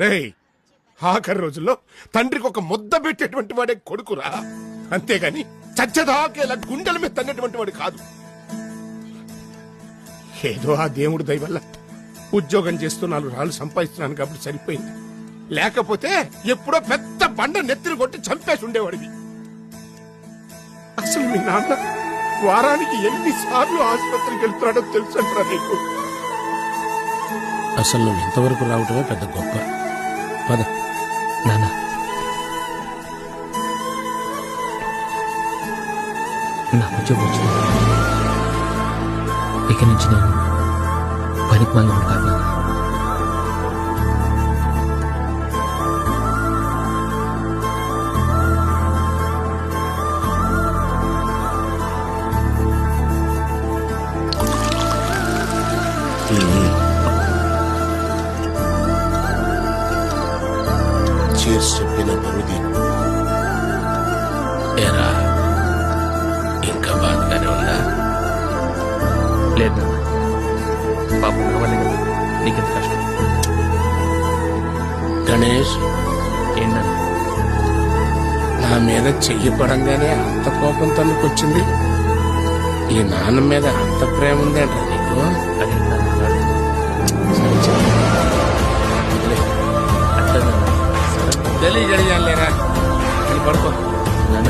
రేయ్, ఆఖరి రోజుల్లో తండ్రికి ఒక ముద్ద పెట్టేటువంటి వాడే కొడుకురా, అంతేగాని చచ్చదాకేలా గుండెల మీద తన్నటువంటి వాడు కాదు. ఏదో ఆ దేవుడి దయ వల్ల ఉద్యోగం చేస్తూ 4 రాళ్ళు సంపాదిస్తున్నాను కాబట్టి సరిపోయింది. లేకపోతే ఎప్పుడో పెద్ద బండ నెత్తిని కొట్టి చంపేసి ఉండేవాడివి. అసలు మీ నాన్న వారానికి ఎన్నిసార్లు ఆసుపత్రికి వెళ్తున్నాడో తెలుసంటారా నీకు? అసలు నువ్వు ఇంతవరకు రావటమే పెద్ద గొప్ప. పద నాన్న, నా ఉద్యోగం వచ్చింది. ఇక నుంచి నేను పనికి మళ్ళీ కాదు. చేసి చెప్పిన బరుది ఏరా, ఇంకా బాధగానే ఉందా? లేదు నాన్న, పాపం నా వల్లే కదా నీకెంత కష్టం. గణేష్, ఏంటన్నా? నా మీద చెయ్యి పడంగానే అంత కోపం తనకొచ్చింది. ఈ నాన్న మీద అంత ప్రేమ ఉందేంట్రా నీకు? అది నాన్న సరే చెప్పు. అట్లా నాన్న. తెలియజేయాలేరా, పడుకో. నాన్న